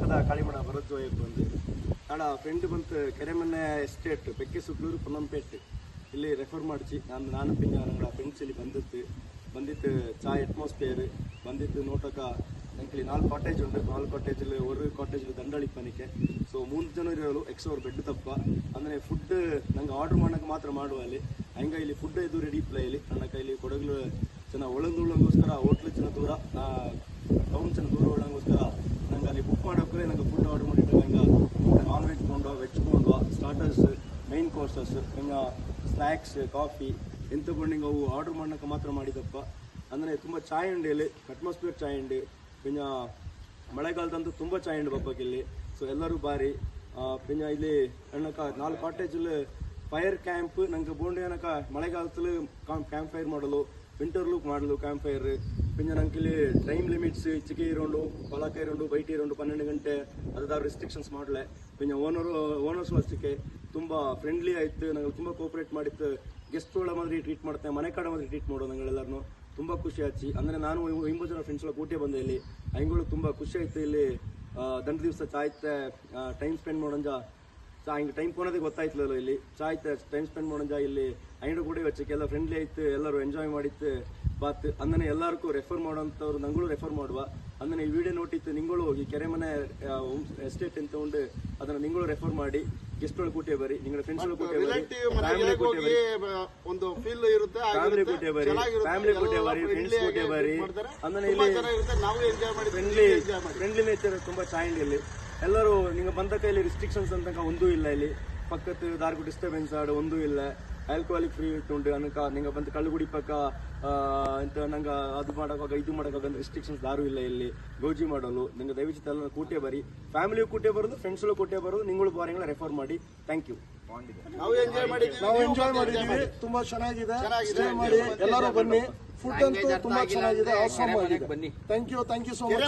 ಪದ ಕಾಳಿಮಡ ಭರತ್ ಜೋಯಕ್ ಬಂದು ನಾಡ ಫ್ರೆಂಡ್ ಬಂತು ಕೆರೆಮನೆ ಎಸ್ಟೇಟ್ ಬೆಕ್ಕೆ ಸುಗ್ಲೂರು ಪೊನ್ನಂಪೇಟೆ ಇಲ್ಲಿ ರೆಫರ್ ಮಾಡಿಸಿ ನಾನು ಪಿಂಜ ನಂಗಳ ಫ್ರೆಂಡ್ಸ್ ಇಲ್ಲಿ ಬಂದಿತ್ತು ಚಾಯ್ ಅಟ್ಮಾಸ್ಫಿಯರ್ ಬಂದಿತ್ತು ನೋಟಕ ನಂಗೆ 4 ಕಾಟೇಜ್ ಉಂಟು 4 ಕಾಟೇಜಲ್ಲಿ ಒಂದು ಕಾಟೇಜಲ್ಲಿ ದಂಡಳಿ ಪನಿಕೆ ಸೊ 3 ಜನ ಇರೋರು ಎಕ್ಸ್ ಬೆಡ್ ತಪ್ಪ ಅಂದರೆ ಫುಡ್ ನಂಗೆ ಆರ್ಡರ್ ಮಾಡೋಕೆ ಮಾತ್ರ ಮಾಡುವ ಅಲ್ಲಿ ಹಂಗೆ ಇಲ್ಲಿ ಫುಡ್ ಇದು ರೆಡಿ ಪ್ಲೇ ಇಲ್ಲಿ ನನ್ನ ಕೈಲಿ ಕೊಡಗಲು ಚೆನ್ನಾಗಿ ಒಳಂಗೋಸ್ಕರ ಹೋಟ್ಲು ಚೆನ್ನಾಗಿ ದೂರ ಟೌನ್ ಚೆನ್ನಾಗಿ ದೂರ ಒಳಗೋಸ್ಕರ ನಂಗೆ ಅಲ್ಲಿ ಬುಕ್ ಮಾಡೋಕೆ ನಂಗೆ ಫುಡ್ ಆರ್ಡರ್ ಮಾಡಿಟ್ಟು ಹಂಗೆ ನಾನ್ ವೆಜ್ ಕೊಂಡು ವೆಜ್ ಕೊಂಡು ಸ್ಟಾರ್ಟರ್ಸ್ ಮೈನ್ ಕೋರ್ಸಸ್ ಹಂಗೆ ಸ್ನ್ಯಾಕ್ಸ್ ಕಾಫಿ ಎಂತ ಕೊಂಡು ಅವು ಆರ್ಡರ್ ಮಾಡೋಕೆ ಮಾತ್ರ ಮಾಡಿದಪ್ಪ ಅಂದರೆ ತುಂಬ ಚಾಯ್ ಉಂಡು ಇಲ್ಲಿ ಅಟ್ಮಾಸ್ಫಿಯರ್ ಚಾಯ್ ಉಂಡು ಪಿಂಜ ಮಳೆಗಾಲದಂತೂ ತುಂಬ ಚಾಯ್ ಉಂಡು ಬಪ್ಪಕ್ಕೆ ಇಲ್ಲಿ ಸೊ ಎಲ್ಲರೂ ಬಾರಿ ಪಿಂಜ ಇಲ್ಲಿ ಅಣ್ಣಕ 4 ಕಾಟೇಜಲ್ಲಿ ಫೈರ್ ಕ್ಯಾಂಪ್ ನಂಗೆ ಬೋಂಡಿ ಏನಕ ಮಳೆಗಾಲದಲ್ಲಿ ಕ್ಯಾಂಪ್ ಫೈರ್ ಮಾಡಲು ವಿಂಟರ್ ಲುಕ್ ಮಾಡಲು ಕ್ಯಾಂಪ್ ಫೈರ್ ಪಿಂಜ ನಂಗೆ ಇಲ್ಲಿ ಟೈಮ್ ಲಿಮಿಟ್ಸ್ ಚಿಕ್ಕ ಇರೋಂಡು ಪಲಕ ಇರೋಂಡು ಬೈಟ್ ಇರೋಂಡು 12 ಗಂಟೆ ಅದಾದ ರಿಸ್ಟ್ರಿಕ್ಷನ್ಸ್ ಮಾಡಲೆ ಪಿಂಜ ಓನರ್ಸ್ ಅಷ್ಟಕ್ಕೆ ತುಂಬ ಫ್ರೆಂಡ್ಲಿ ಆಯ್ತು ನಂಗೆ ತುಂಬ ಕೋಆಪ್ರೇಟ್ ಮಾಡಿತ್ತು ಗೆಸ್ಟ್ ಒಳ ಮಾದರಿ ಟ್ರೀಟ್ ಮಾಡ್ತೇನೆ ಮನೆ ಕಡೆ ಮಾದರಿ ಟ್ರೀಟ್ ಮಾಡೋದು ನಂಗಳೆಲ್ಲರೂ ತುಂಬ ಖುಷಿ ಆಯ್ತು ಅಂದರೆ ನಾನು 9 ಜನ ಫ್ರೆಂಡ್ಸ್ ಎಲ್ಲ ಕೂಟೆ ಬಂದೆ ಇಲ್ಲಿ ಹಂಗಳು ತುಂಬ ಖುಷಿ ಆಯ್ತು ಇಲ್ಲಿ ದಂಡ ದಿವಸ ಚಾಯ್ತೆ ಟೈಮ್ ಸ್ಪೆಂಡ್ ಮಾಡೋಂಜ ಹಿಂಗೆ ಟೈಮ್ ಕೊನೋದೇ ಗೊತ್ತಾಯ್ತಲ್ಲ ಇಲ್ಲಿ ಚಾಯ್ತೆ ಟೈಮ್ ಸ್ಪೆಂಡ್ ಮಾಡೋಂಜ ಇಲ್ಲಿ ಐಂಡು ಕೂಡ ವಚ್ಚಕ್ಕೆ ಎಲ್ಲ ಫ್ರೆಂಡ್ಲಿ ಆಯ್ತು ಎಲ್ಲರೂ ಎಂಜಾಯ್ ಮಾಡಿತ್ತು ಬಾತ್ ಅಂದರೆ ಎಲ್ಲರಿಗೂ ರೆಫರ್ ಮಾಡೋಂಥವ್ರು ನಂಗಳು ರೆಫರ್ ಮಾಡುವ ಅಂದರೆ ಈ ವಿಡಿಯೋ ನೋಟಿತ್ತು ನಿಂಗಳು ಈ ಕೆರೆಮನೆ ಎಸ್ಟೇಟ್ ಅಂತ ಉಂಟು ಅದನ್ನು ನಿಂಗಳು ರೆಫರ್ ಮಾಡಿ ಗೆಸ್ಟ್ ಒಳಗೆ ಕೂಟೆ ಬರಿ ನಿಂಗಳ ಫ್ರೆಂಡ್ಸ್ ಒಳಗೆ ಕೂಟೆ ಬರಿ ಫ್ಯಾಮಿಲಿ ಕೂಟೆ ಬರಿ ಒಂದು ಫೀಲ್ ಇರುತ್ತೆ ಫ್ಯಾಮಿಲಿ ಕೂಟೆ ಬರಿ ಫ್ರೆಂಡ್ಸ್ ಕೂಟೆ ಬರಿ ಅಂದರೆ ಇಲ್ಲಿ ಫ್ರೆಂಡ್ಲಿ ನೇಚರ್ ತುಂಬ ಚೆನ್ನಾಗಿ ಇಲ್ಲಿ ಎಲ್ಲರೂ ನಿಂಗೆ ಬಂದ ಕೈಲಿ ರಿಸ್ಟ್ರಿಕ್ಷನ್ಸ್ ಅಂತ ಒಂದೂ ಇಲ್ಲ ಇಲ್ಲಿ ಪಕ್ಕದ ದಾರ್ಗು ಡಿಸ್ಟರ್ಬೆನ್ಸ್ ಆಡು ಒಂದೂ ಇಲ್ಲ ಆಲ್ಕೋಹಾಲಿಕ್ ಫ್ರೀ ಉಂಟು ಅನಕ ನಿಂಗೆ ಬಂದು ಕಳ್ಳುಗುಡಿ ಪಕ್ಕ ಅಂತ ನಂಗೆ ಅದು ಮಾಡೋವಾಗ ಇದು ಮಾಡೋವಾಗ ರಿಸ್ಟ್ರಿಕ್ಷನ್ಸ್ ದಾರು ಇಲ್ಲ ಇಲ್ಲಿ ಗೌಜಿ ಮಾಡಲು ನಿಂಗೆ ದಯವಿಟ್ಟು ಎಲ್ಲ ಕೂಟೆ ಬರಿ ಫ್ಯಾಮಿಲಿ ಕೂಟೆ ಬರೋದು ಫ್ರೆಂಡ್ಸ್ಗಳು ಕೂಟೆ ಬರೋದು ನಿಂಗಳು ಬಾರಿಗಳ ರೆಫರ್ ಮಾಡಿ ಥ್ಯಾಂಕ್ ಯು ನಾವು ಎಂಜಾಯ್ ಮಾಡಿದ್ದೀವಿ ತುಂಬಾ ಚೆನ್ನಾಗಿದೆ ಸ್ಟೇ ಮಾಡಿ ಎಲ್ಲರೂ ಬನ್ನಿ ಫುಡ್ ಅಂತೂ ತುಂಬಾ ಚೆನ್ನಾಗಿದೆ ಆಸಮ್ ಆಗಿದೆ ಥ್ಯಾಂಕ್ ಯು ಸೋ ಮಚ್